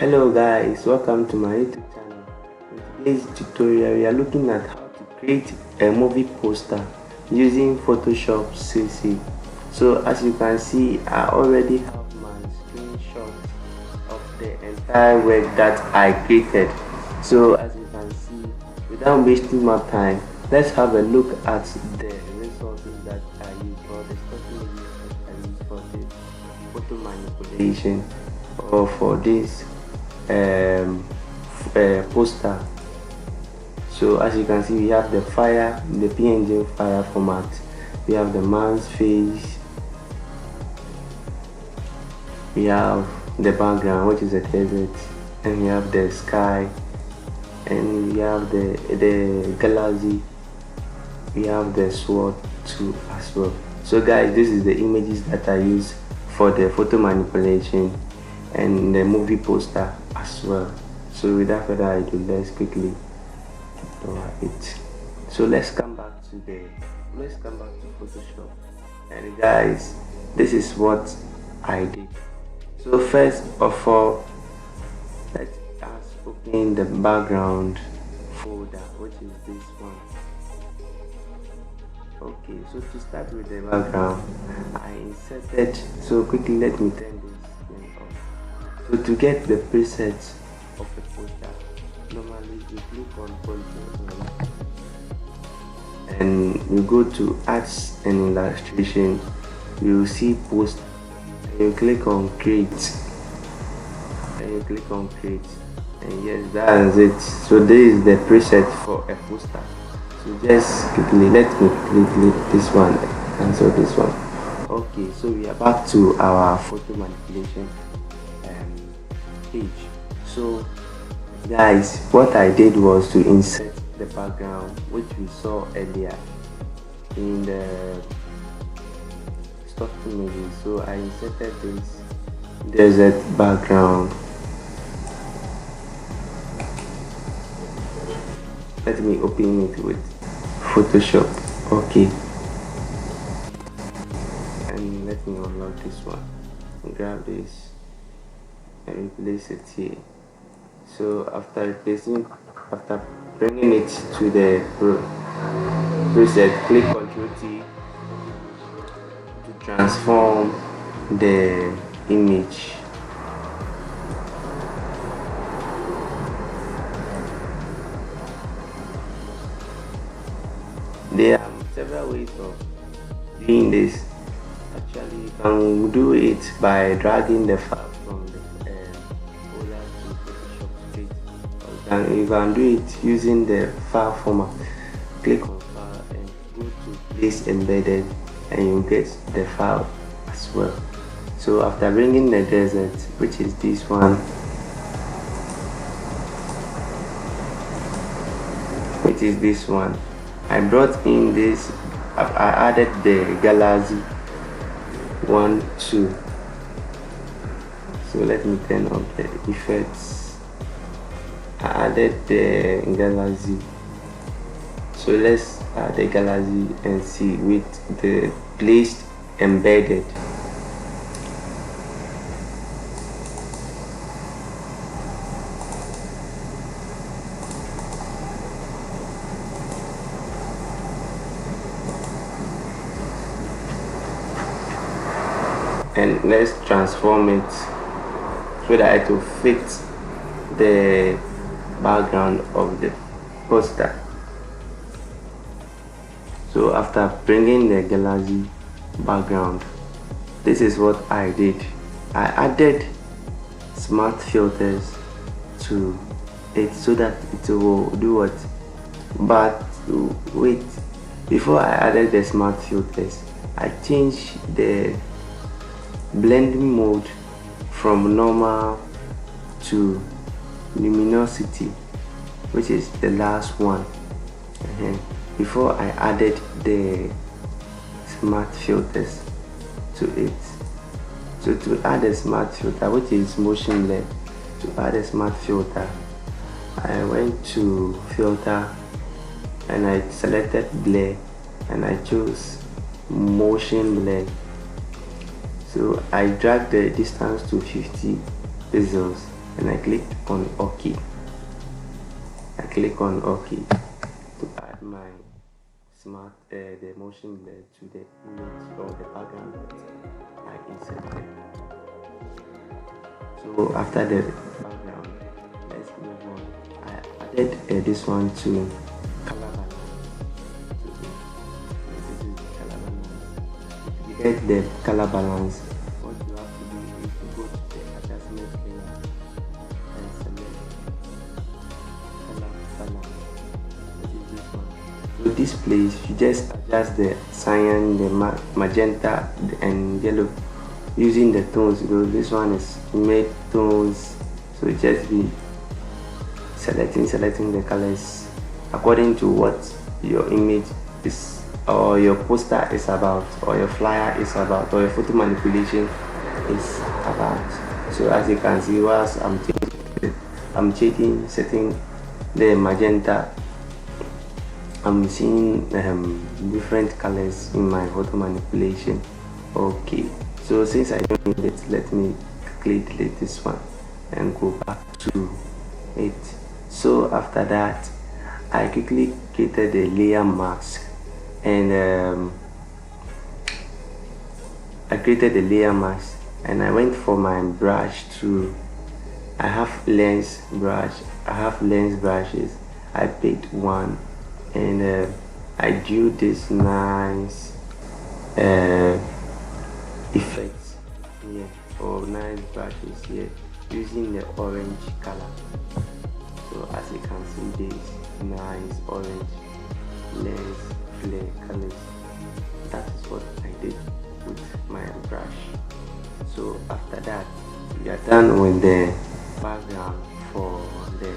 Hello guys, welcome to my YouTube channel. In today's tutorial we are looking at how to create a movie poster using Photoshop CC. So as you can see, I already have my screenshot of the entire work that I created. So as you can see, without wasting more time, let's have a look at the resources that I use, or the stock images that I use for this photo manipulation or for this poster. So as you can see, we have the PNG fire format, we have the man's face, we have the background, which is a desert, and we have the sky, and we have the galaxy, we have the sword too as well. So guys, this is the images that I use for the photo manipulation and the movie poster as well. So without further ado, let's quickly do it. So let's come back to Photoshop, and guys, this is what I did. So first of all, let us open the background folder, which is this one. Okay, so to start with the background, I inserted, so quickly let me turn this thing off. So to get the presets of the poster, normally you click on poster and you go to Arts and Illustration, you will see post, and you click on create, and yes, that is it. So this is the preset for a poster. So just quickly let me click this one, cancel this one. Okay, so we are back to our photo manipulation page. So guys, what I did was to insert the background, which we saw earlier in the stock images. So I inserted this desert background. Let me open it with Photoshop. Okay, and let me unlock this one and grab this and replace it here. So after bringing it to the preset, click Ctrl T to transform the image. There are several ways of doing this. Actually, you can do it by dragging the file from the folder to Photoshop straight. You can do it using the file format. Click on file and go to place embedded, and you get the file as well. So after bringing the desert, which is this one, I brought in this, I added the galaxy 1, 2. So let me turn on the effects. I added the galaxy. So let's add the galaxy and see with the placed embedded. And let's transform it so that it will fit the background of the poster. So after bringing the galaxy background, this is what I did. I added smart filters to it so that it will do what? But wait, before I added the smart filters, I changed the blending mode from normal to luminosity, which is the last one, before I added the smart filters to it. So to add a smart filter, which is motion blur, to add a smart filter, I went to filter and I selected blur and I chose motion blur. So I dragged the distance to 50 pixels and I clicked on OK. I click on OK to add my the motion blur to the image or the background that I inserted. So after the background, let's move on. I added this one to color balance. So this is the color balance. To get the color balance, what you have to do is to go to the adjustment layer and select color balance. This is this one. So this place, you just adjust the cyan, the magenta, and yellow using the tones. This one is made tones, so just be selecting the colors according to what your image is, or your poster is about, or your flyer is about, or your photo manipulation is about. So as you can see, whilst I'm setting the magenta, I'm seeing different colors in my photo manipulation. Okay, so since I don't need it, let me quickly delete this one and go back to it. So after that, I quickly created a layer mask, and I created a layer mask, and I went for my brush tool. I have lens brushes. I picked one, and I drew this nice effects here, or nice brushes here, using the orange color. So as you can see, this nice orange lens flare colors. That is what I did with my brush. So after that, we are done with the background for the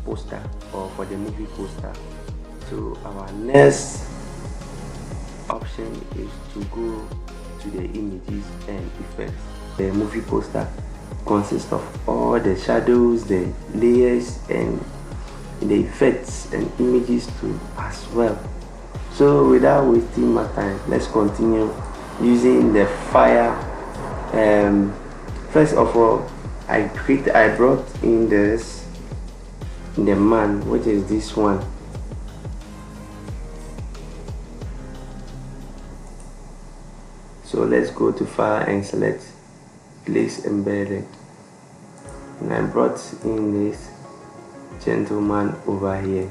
poster, or for the movie poster. So our next option is to go to the images and effects. The movie poster consists of all the shadows, the layers, and the effects and images too as well. So without wasting my time, let's continue using the fire. First of all, I brought in the man, which is this one. So let's go to file and select place embedded, and I brought in this gentleman over here.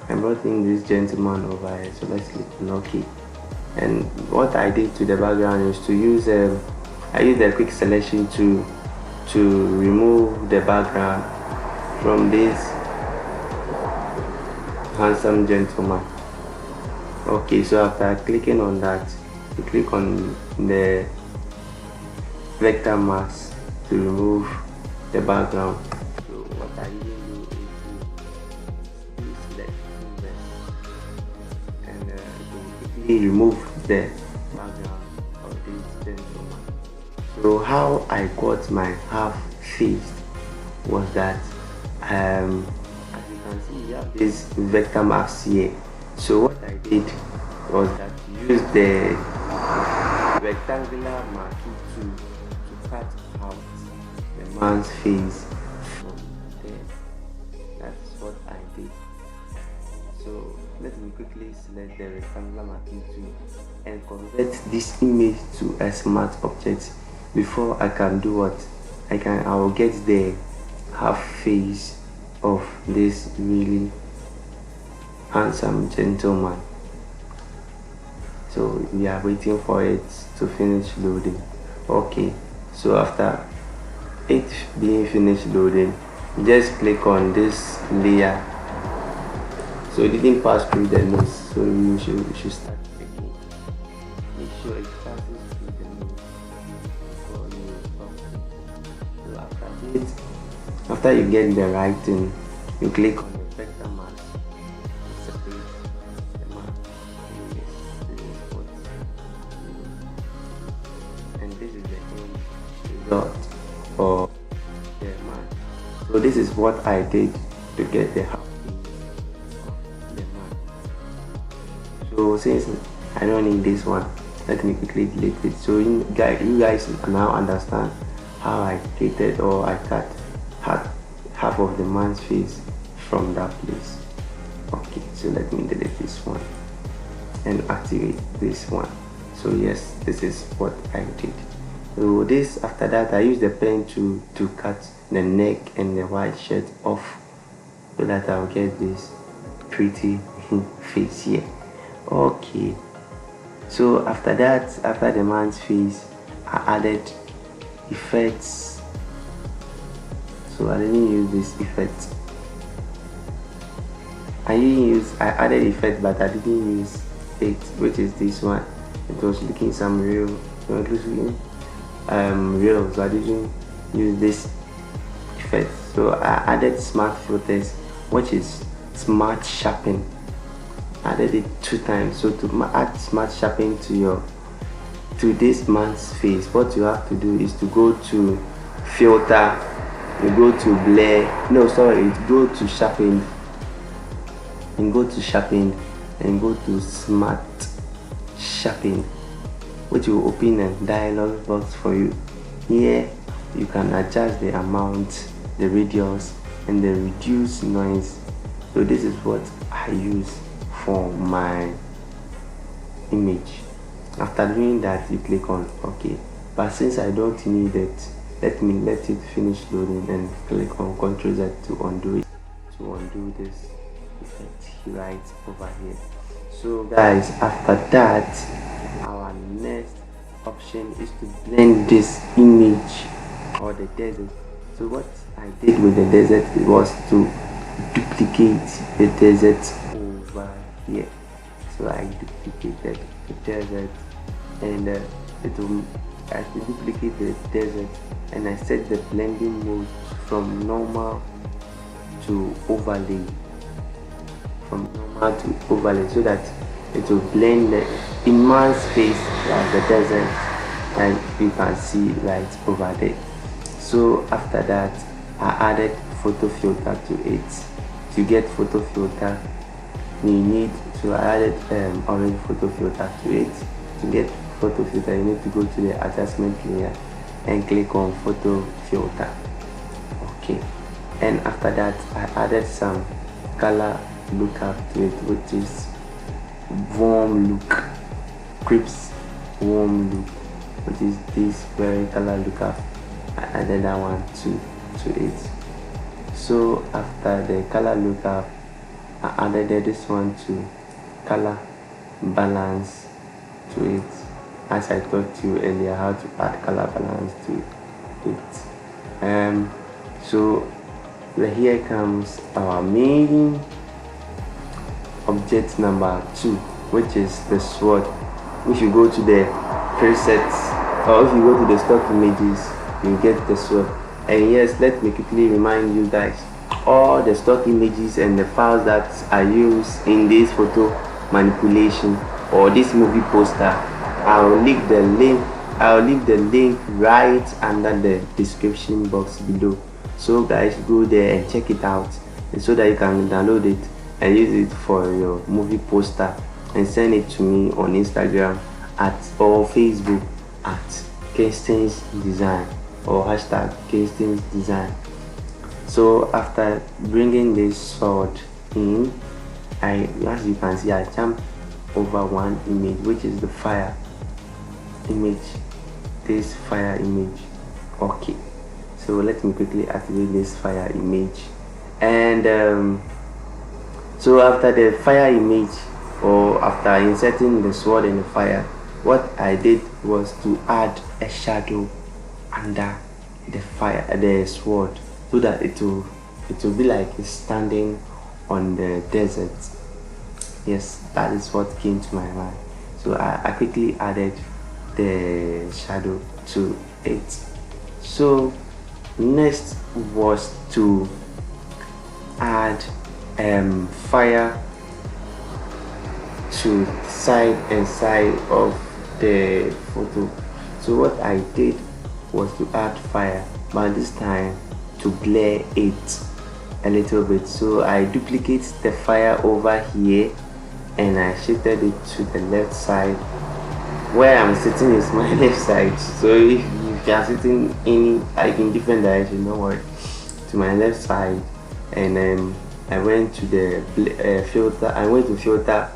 So let's click on OK. And what I did to the background is to use I used a quick selection to remove the background from this handsome gentleman. Okay, so after clicking on that, you click on the vector mask to remove the background. So what I usually do is to select invert, and quickly remove the background of this gentleman. So how I got my half face was that as you can see, you have this vector mask here. So what I did was that use the rectangular marquee tool to cut out the man's face from there. That's what I did. So let me quickly select the rectangular marquee tool and convert this image to a smart object before I can do what I will get the half face of this really handsome gentleman. So we are waiting for it to finish loading. Okay, so after it being finished loading, just click on this layer. So it didn't pass through the nose, so you should start again. Make sure it passes through the nose before you stop. So after you get the right thing, you click on the vector mask to separate the mask. And this is the end result of the mask. So this is what I did to get the half of the mask. So since I don't need this one, let me quickly delete it. So you guys now understand how I created, or I cut half of the man's face from that place. Okay, so let me delete this one and activate this one. So yes, this is what I did. So this, after that, I used the pen to cut the neck and the white shirt off, so that I'll get this pretty face here. Okay, so after that, after the man's face, I added effects. So I didn't use this effect. I added effect, but I didn't use it, which is this one. It was looking some real, real, so I didn't use this effect. So I added smart filters, which is smart sharpen. I added it 2 times. So to add smart sharpen to this man's face, what you have to do is to go to filter, you go to blur, no sorry, go to sharpen, and go to sharpen, and go to smart sharpen, which will open a dialog box for you. Here you can adjust the amount, the radius, and the reduce noise. So this is what I use for my image. After doing that, you click on OK. But since I don't need it, let it finish loading and click on Ctrl Z to undo it, to undo this effect right over here. So guys, after that, our next option is to blend this image or the desert. So what I did with the desert was to duplicate the desert over here. So I duplicated the desert, and I duplicate the desert, and I set the blending mode from normal to overlay, so that it will blend in man's face like the desert, and you can see right over there. So after that, I added photo filter to it. To get photo filter, you need to add orange photo filter to it. To get photo filter, you need to go to the adjustment layer and click on photo filter. Okay, and after that, I added some color lookup to it, which is warm look, crips warm look, which is this very color lookup. I added that one to it. So after the color lookup, I added this one to color balance to it, as I taught you earlier how to add color balance to it. So here comes our main object number 2, which is the sword. If you go to the presets, or if you go to the stock images, you get the sword. And yes, let me quickly remind you guys, all the stock images and the files that I use in this photo manipulation or this movie poster, I'll leave the link right under the description box below. So guys, go there and check it out, and so that you can download it and use it for your movie poster, and send it to me on Instagram or Facebook at Kinston's Design or hashtag Kinston's Design. So after bringing this sword in, as you can see, I jump over one image, which is the fire image, this fire image. Okay, so let me quickly activate this fire image. And so after the fire image, or after inserting the sword in the fire, what I did was to add a shadow under the sword, so that it will be like it's standing on the desert. Yes, that is what came to my mind. So I quickly added the shadow to it. So next was to add fire to side and side of the photo. So what I did was to add fire, but this time to blur it a little bit. So I duplicate the fire over here, and I shifted it to the left side. Where I'm sitting is my left side, so if if you are sitting in like in different direction, don't worry, to my left side, and then I went to the filter. I went to filter,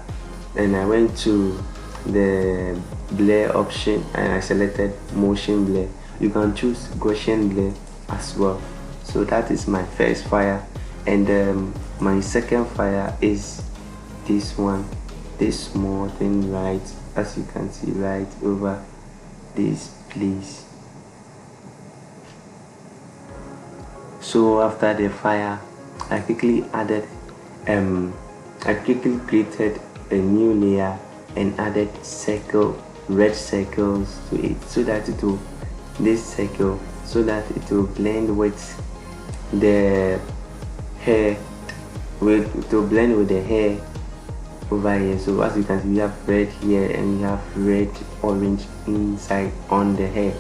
and I went to the blur option, and I selected motion blur. You can choose Gaussian blur as well. So that is my first fire, and my second fire is this one, this small thing right, as you can see right over this place. So after the fire, I quickly created a new layer and added red circles to it, so that it will blend with the hair, blend with the hair over here. So as you can see, we have red here and we have red orange inside on the hair.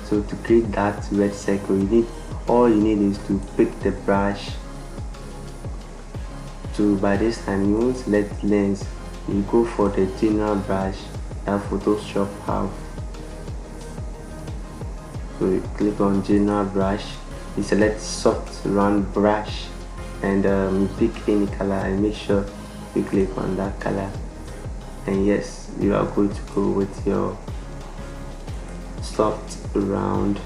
So to create that red circle, all you need is to pick the brush. So by this time, you won't select lens, you go for the general brush that Photoshop have. So you click on general brush, you select soft round brush, and you pick any color and make sure you click on that color, and yes, you are good to go with your soft round.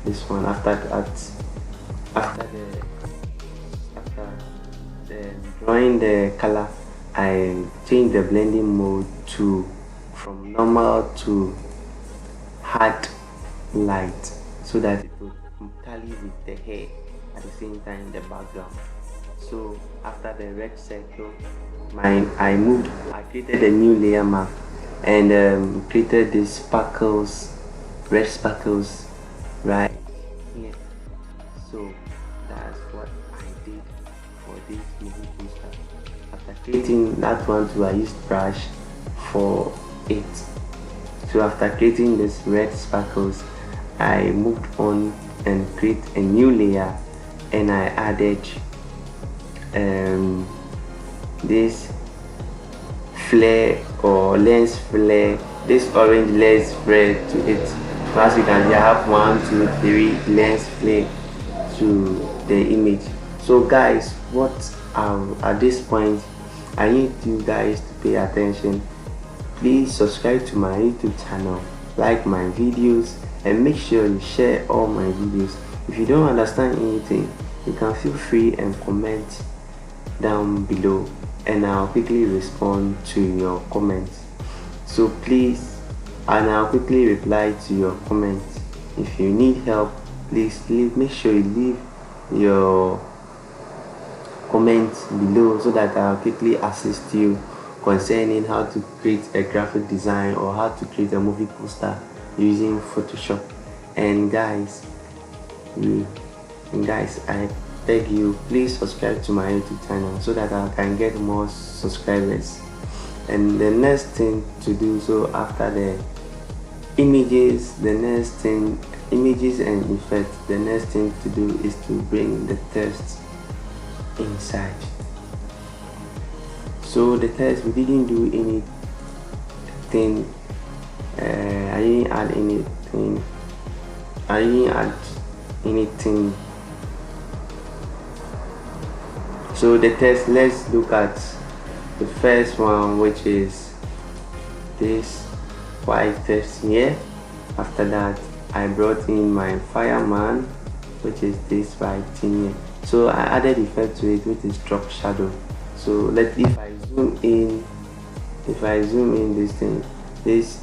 This one, after drawing the color, I change the blending mode from normal to hard light, so that it will tally with the hair at the same time in the background. So after the red circle, I created a new layer map, and created these sparkles, red sparkles right here. So that's what I did for this movie poster. After creating that one too, I used brush for it. So after creating this red sparkles, I moved on and create a new layer, and I added this flare or lens flare, this orange lens flare to it. So as you can see, I have 1, 2, 3 lens flare to the image. So guys, at this point, I need you guys to pay attention. Please subscribe to my YouTube channel, like my videos, and make sure you share all my videos. If you don't understand anything, you can feel free and comment down below, and I'll quickly respond to your comments. So please, and I'll quickly reply to your comments. If you need help, please make sure you leave your comments below, so that I'll quickly assist you concerning how to create a graphic design or how to create a movie poster using Photoshop. And guys, I beg you, please subscribe to my YouTube channel so that I can get more subscribers. And the next thing to do, so after the images and effects, the next thing to do is to bring the text inside. So the text, we didn't do anything, I didn't add anything. So the text, let's look at the first one, which is this white text here. After that, I brought in my fireman, which is this white thing here. So I added effect to it, which is drop shadow. So if I zoom in this thing, this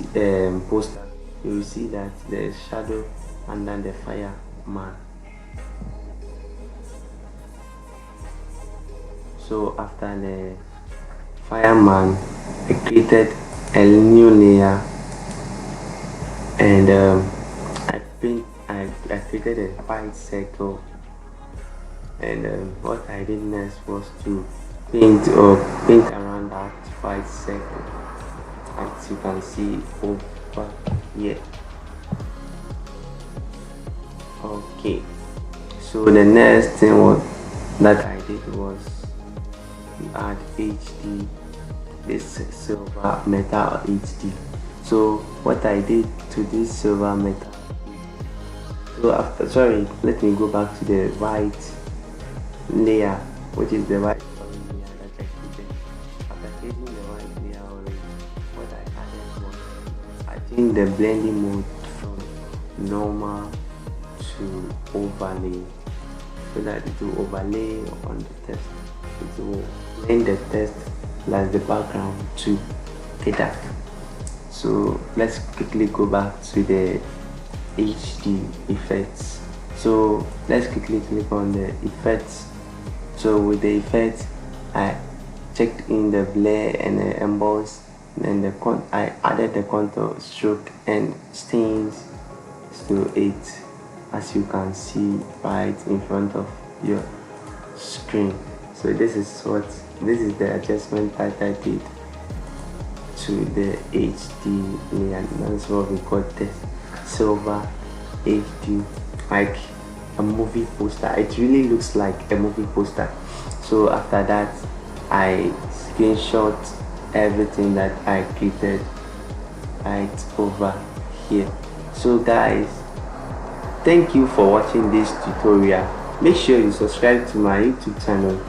poster, you will see that there's shadow under the fireman. So after the fireman, I created a new layer, and I created a white circle, and what I did next was to paint around that white circle, as you can see over here. Okay, so the next thing that I did was to add HD, this silver metal HD. So what I did to this silver metal, So after, sorry, let me go back to the white layer, which is the white color layer that I created. After creating the white layer already, what I added was I changed the blending mode from normal to overlay, so that it will overlay on the text. It will blend the text plus the background together. So let's quickly go back to the HD effects. So let's quickly click on the effects. So with the effects, I checked in the blur and the emboss, and I added the contour, stroke and stains to it, as you can see right in front of your screen. So this is the adjustment that I did to the HD layer. That's what we got this silver HD, like a movie poster. It really looks like a movie poster. So after that, I screenshot everything that I created right over here. So guys, thank you for watching this tutorial. Make sure you subscribe to my YouTube channel